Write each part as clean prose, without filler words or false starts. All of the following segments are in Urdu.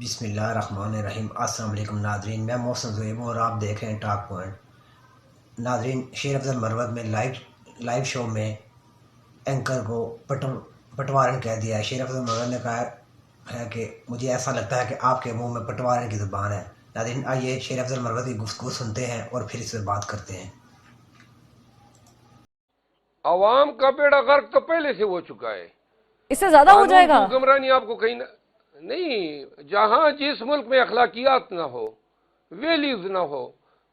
بسم اللہ الرحمن الرحیم۔ السلام علیکم ناظرین، میں محسن زویب ہوں اور آپ دیکھ رہے ہیں ٹاک پوائنٹ۔ ناظرین، شیر افضل مروت میں لائیو شو میں اینکر کو پٹوارن کہہ دیا ہے۔ شیر افضل مروت نے کہا ہے کہ مجھے ایسا لگتا ہے کہ آپ کے منہ میں پٹوارن کی زبان ہے۔ ناظرین، آئیے شیر افضل مروت کی گفتگو سنتے ہیں اور پھر اس پہ بات کرتے ہیں۔ عوام کا بیڑا غرق تو پہلے سے ہو چکا ہے، اس سے زیادہ ہو جائے قانون کی گا۔ حکمرانی آپ کو کہیں نہیں، جہاں جس ملک میں اخلاقیات نہ ہو، ویلیوز نہ ہو،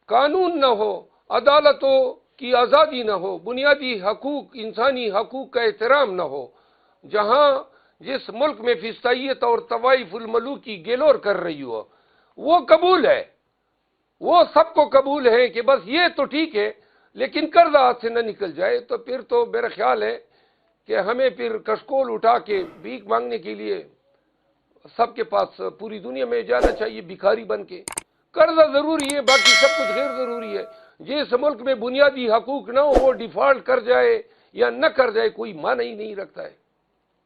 قانون نہ ہو، عدالتوں کی آزادی نہ ہو، بنیادی حقوق، انسانی حقوق کا احترام نہ ہو، جہاں جس ملک میں فسطائیت اور طوائف الملوکی گیلور کر رہی ہو، وہ قبول ہے، وہ سب کو قبول ہے کہ بس یہ تو ٹھیک ہے، لیکن قرض ہاتھ سے نہ نکل جائے۔ تو پھر تو میرا خیال ہے کہ ہمیں پھر کشکول اٹھا کے بھیک مانگنے کے لیے سب کے پاس پوری دنیا میں جانا چاہیے بھکاری بن کے۔ قرضہ ضروری ہے، باقی سب کچھ غیر ضروری ہے۔ جس ملک میں بنیادی حقوق نہ ہو وہ ڈیفالٹ کر جائے یا نہ کر جائے کوئی معنی ہی نہیں رکھتا ہے۔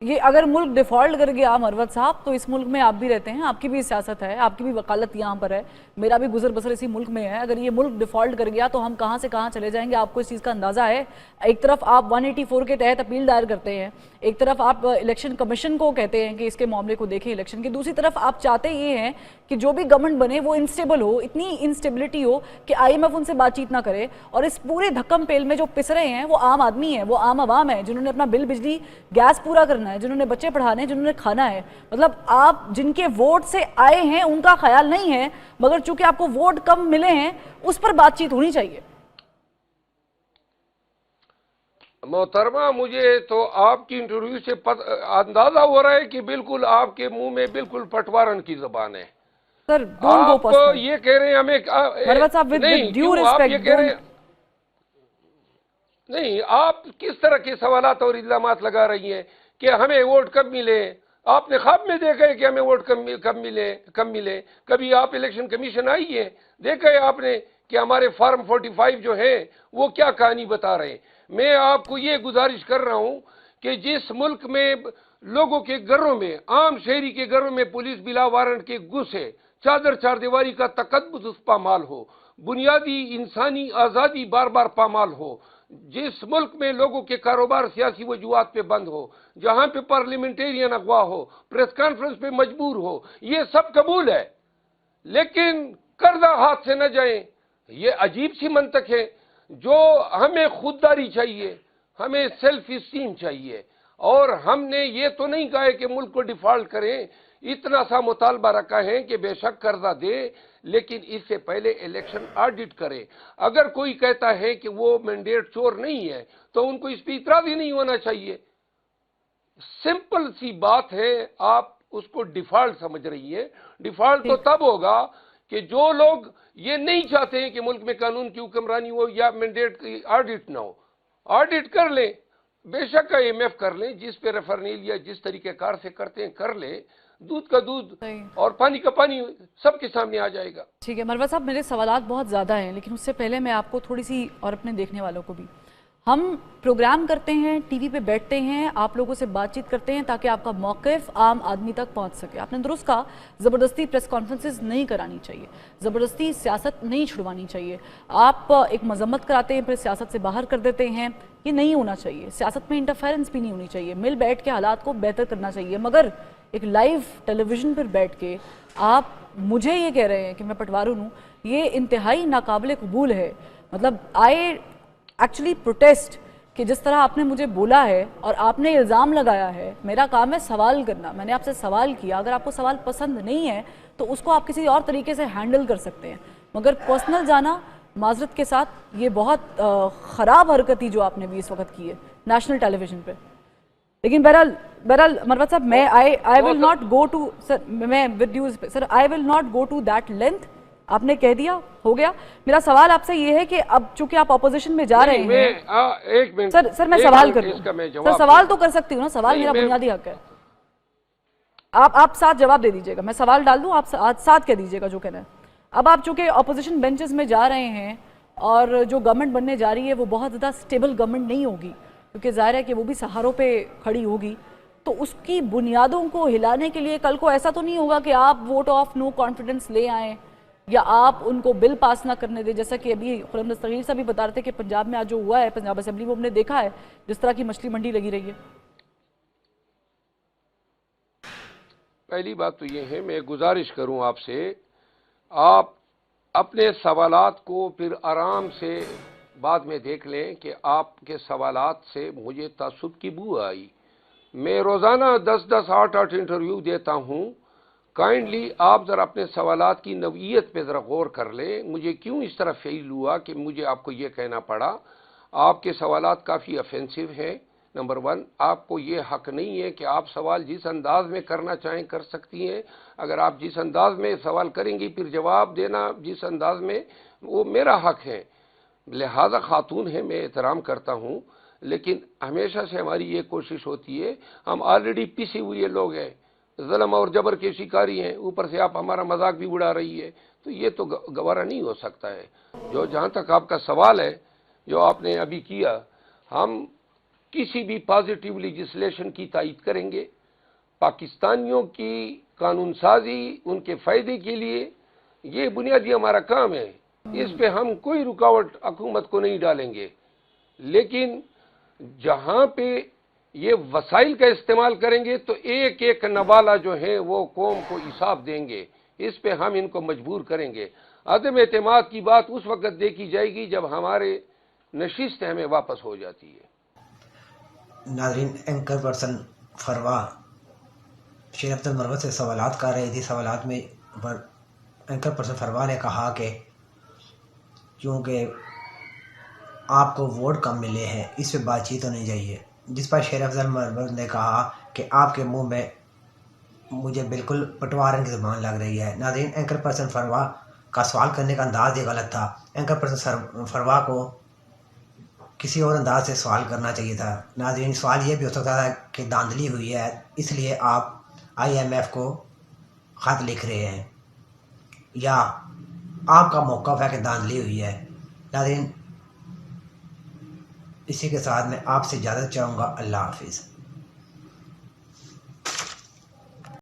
یہ اگر ملک ڈیفالٹ کر گیا مروت صاحب، تو اس ملک میں آپ بھی رہتے ہیں، آپ کی بھی سیاست ہے، آپ کی بھی وکالت یہاں پر ہے، میرا بھی گزر بسر اسی ملک میں ہے۔ اگر یہ ملک ڈیفالٹ کر گیا تو ہم کہاں سے کہاں چلے جائیں گے، آپ کو اس چیز کا اندازہ ہے؟ ایک طرف آپ 184 کے تحت اپیل دائر کرتے ہیں، ایک طرف آپ الیکشن کمیشن کو کہتے ہیں کہ اس کے معاملے کو دیکھیں الیکشن کی، دوسری طرف آپ چاہتے یہ ہیں کہ جو بھی گورنمنٹ بنے وہ انسٹیبل ہو، اتنی انسٹیبلٹی ہو کہ آئی ایم ایف ان سے بات چیت نہ کرے، اور اس پورے دھکم پیل میں جو پس رہے ہیں وہ عام آدمی ہیں، وہ عام عوام ہیں، جنہوں نے اپنا بل بجلی گیس پورا کرنا ہے، جنہوں نے بچے پڑھانے ہیں، جنہوں نے کھانا ہے۔ مطلب آپ جن کے ووٹ سے آئے ہیں ان کا خیال نہیں ہے، مگر چونکہ آپ کو ووٹ کم ملے ہیں اس پر بات چیت ہونی چاہیے۔ محترمہ، مجھے تو آپ کی انٹرویو سے اندازہ ہو رہا ہے کہ بالکل آپ کے منہ میں بالکل پٹوارن کی زبان ہے۔ سر ڈونٹ گو آپ پرسنل یہ کہہ رہے ہیں ہمیں مروت صاحب، ود نہیں، ڈیو کیوں آپ یہ ریسپیکٹ کہہ رہے ہیں؟ نہیں، آپ کس طرح کے سوالات اور الزامات لگا رہی ہیں کہ ہمیں ووٹ کب ملے؟ آپ نے خواب میں دیکھا ہے کہ ہمیں ووٹ کم ملے؟ کبھی آپ الیکشن کمیشن آئی ہے، دیکھا ہے آپ نے کہ ہمارے فارم 45 جو ہیں وہ کیا کہانی بتا رہے ہیں؟ میں آپ کو یہ گزارش کر رہا ہوں کہ جس ملک میں لوگوں کے گھروں میں، عام شہری کے گھروں میں پولیس بلا وارنٹ کے گھسے، چار دیواری کا تقدس پامال ہو، بنیادی انسانی آزادی بار بار پامال ہو، جس ملک میں لوگوں کے کاروبار سیاسی وجوہات پہ بند ہو، جہاں پہ پارلیمنٹیرین اغوا ہو، پریس کانفرنس پہ مجبور ہو، یہ سب قبول ہے، لیکن قرضہ ہاتھ سے نہ جائیں۔ یہ عجیب سی منطق ہے۔ جو ہمیں خودداری چاہیے، ہمیں سیلف اسٹیم چاہیے، اور ہم نے یہ تو نہیں کہا ہے کہ ملک کو ڈیفالٹ کریں، اتنا سا مطالبہ رکھا ہے کہ بے شک قرضہ دے، لیکن اس سے پہلے الیکشن آڈٹ کرے۔ اگر کوئی کہتا ہے کہ وہ مینڈیٹ چور نہیں ہے تو ان کو اس پہ اعتراض ہی نہیں ہونا چاہیے۔ سمپل سی بات ہے، آپ اس کو ڈیفالٹ سمجھ رہی ہیں۔ ڈیفالٹ تو تب ہوگا کہ جو لوگ یہ نہیں چاہتے ہیں کہ ملک میں قانون کی حکمرانی ہو یا مینڈیٹ کی آڈٹ نہ ہو، آڈٹ کر لیں، بے شک اے ایم ایف کر لیں، جس پہ ریفرنیل یا جس طریقہ کار سے کرتے ہیں کر لیں، دودھ کا دودھ اور پانی کا پانی سب کے سامنے آ جائے گا۔ ٹھیک ہے مروت صاحب، میرے سوالات بہت زیادہ ہیں، لیکن اس سے پہلے میں آپ کو تھوڑی سی، اور اپنے دیکھنے والوں کو بھی، ہم پروگرام کرتے ہیں، ٹی وی پہ بیٹھتے ہیں، آپ لوگوں سے بات چیت کرتے ہیں تاکہ آپ کا موقف عام آدمی تک پہنچ سکے۔ آپ نے درست کہا، زبردستی پریس کانفرنسز نہیں کرانی چاہیے، زبردستی سیاست نہیں چھڑوانی چاہیے۔ آپ ایک مذمت کراتے ہیں پھر سیاست سے باہر کر دیتے ہیں، یہ نہیں ہونا چاہیے۔ سیاست میں انٹرفیرنس بھی نہیں ہونی چاہیے، مل بیٹھ کے حالات کو بہتر کرنا چاہیے، مگر ایک لائیو ٹیلی ویژن پر بیٹھ کے آپ مجھے یہ کہہ رہے ہیں کہ میں پٹوارن ہوں، یہ انتہائی ناقابل قبول ہے۔ مطلب ایکچولی پروٹیسٹ کہ جس طرح آپ نے مجھے بولا ہے اور آپ نے الزام لگایا ہے، میرا کام ہے سوال کرنا، میں نے آپ سے سوال کیا، اگر آپ کو سوال پسند نہیں ہے تو اس کو آپ کسی اور طریقے سے ہینڈل کر سکتے ہیں، مگر پرسنل جانا معذرت کے ساتھ یہ بہت خراب حرکت تھی جو آپ نے بھی اس وقت کی ہے نیشنل ٹیلی ویژن پہ۔ لیکن بہرحال مروت صاحب، میں I will not go to سر، میں with due sir I will not go to that length۔ آپ نے کہہ دیا، ہو گیا۔ میرا سوال آپ سے یہ ہے کہ اب چونکہ آپ اپوزیشن میں جا رہے ہیں، ایک منٹ سر میں سوال کر لوں، سر سوال تو کر سکتی ہوں نا، سوال میرا بنیادی حق ہے۔ آپ ساتھ جواب دے دیجیے گا، میں سوال ڈال دوں، آپ ساتھ کہہ دیجیے گا جو کہنا ہے۔ اب آپ چونکہ اپوزیشن بینچز میں جا رہے ہیں اور جو گورنمنٹ بننے جا رہی ہے وہ بہت زیادہ سٹیبل گورنمنٹ نہیں ہوگی، کیونکہ ظاہر ہے کہ وہ بھی سہاروں پہ کھڑی ہوگی، تو اس کی بنیادوں کو ہلانے کے لیے کل کو ایسا تو نہیں ہوگا کہ آپ ووٹ آف نو کانفیڈنس لے آئیں یا آپ ان کو بل پاس نہ کرنے دیں، جیسا کہ ابھی خرم دستگیر صاحب بھی بتا رہے تھے کہ پنجاب میں آج جو ہوا ہے پنجاب اسمبلی میں ہم نے دیکھا ہے جس طرح کی مچھلی منڈی لگی رہی ہے۔ پہلی بات تو یہ ہے، میں گزارش کروں آپ سے، آپ اپنے سوالات کو پھر آرام سے بعد میں دیکھ لیں کہ آپ کے سوالات سے مجھے تعصب کی بو آئی۔ میں روزانہ 10 8 انٹرویو دیتا ہوں، کائنڈلی آپ ذرا اپنے سوالات کی نوعیت پہ ذرا غور کر لیں۔ مجھے کیوں اس طرح فیل ہوا کہ مجھے آپ کو یہ کہنا پڑا؟ آپ کے سوالات کافی افینسو ہیں۔ نمبر 1، آپ کو یہ حق نہیں ہے کہ آپ سوال جس انداز میں کرنا چاہیں کر سکتی ہیں۔ اگر آپ جس انداز میں سوال کریں گی پھر جواب دینا جس انداز میں، وہ میرا حق ہے۔ لہذا خاتون ہے، میں احترام کرتا ہوں، لیکن ہمیشہ سے ہماری یہ کوشش ہوتی ہے، ہم آلریڈی پسی ہوئے لوگ ہیں، ظلم اور جبر کے شکاری ہیں، اوپر سے آپ ہمارا مذاق بھی اڑا رہی ہے، تو یہ تو گوارا نہیں ہو سکتا ہے۔ جہاں تک آپ کا سوال ہے جو آپ نے ابھی کیا، ہم کسی بھی پازیٹیو لیجسلیشن کی تائید کریں گے۔ پاکستانیوں کی قانون سازی ان کے فائدے کے لیے، یہ بنیادی ہمارا کام ہے، اس پہ ہم کوئی رکاوٹ حکومت کو نہیں ڈالیں گے۔ لیکن جہاں پہ یہ وسائل کا استعمال کریں گے تو ایک ایک نوالہ جو ہے وہ قوم کو حساب دیں گے، اس پہ ہم ان کو مجبور کریں گے۔ عدم اعتماد کی بات اس وقت دیکھی جائے گی جب ہمارے نشست ہمیں واپس ہو جاتی ہے۔ ناظرین، اینکر پرسن فروا شیر افضل مروت سے سوالات کر رہی تھی۔ سوالات میں اینکر پرسن فروا نے کہا کہ کیونکہ آپ کو ووٹ کم ملے ہیں اس پہ بات چیت ہونی چاہیے، جس پر شیر افضل مروت نے کہا کہ آپ کے منہ میں مجھے بالکل پٹوارن کی زبان لگ رہی ہے۔ ناظرین، اینکر پرسن فروا کا سوال کرنے کا انداز یہ غلط تھا۔ اینکر پرسن فروا کو کسی اور انداز سے سوال کرنا چاہیے تھا۔ ناظرین، سوال یہ بھی ہو سکتا تھا کہ دھاندلی ہوئی ہے اس لیے آپ IMF کو خط لکھ رہے ہیں، یا آپ کا موقف ہے کہ دھاندلی ہوئی ہے۔ ناظرین، اسی کے ساتھ میں آپ سے اجازت چاہوں گا۔ اللہ حافظ۔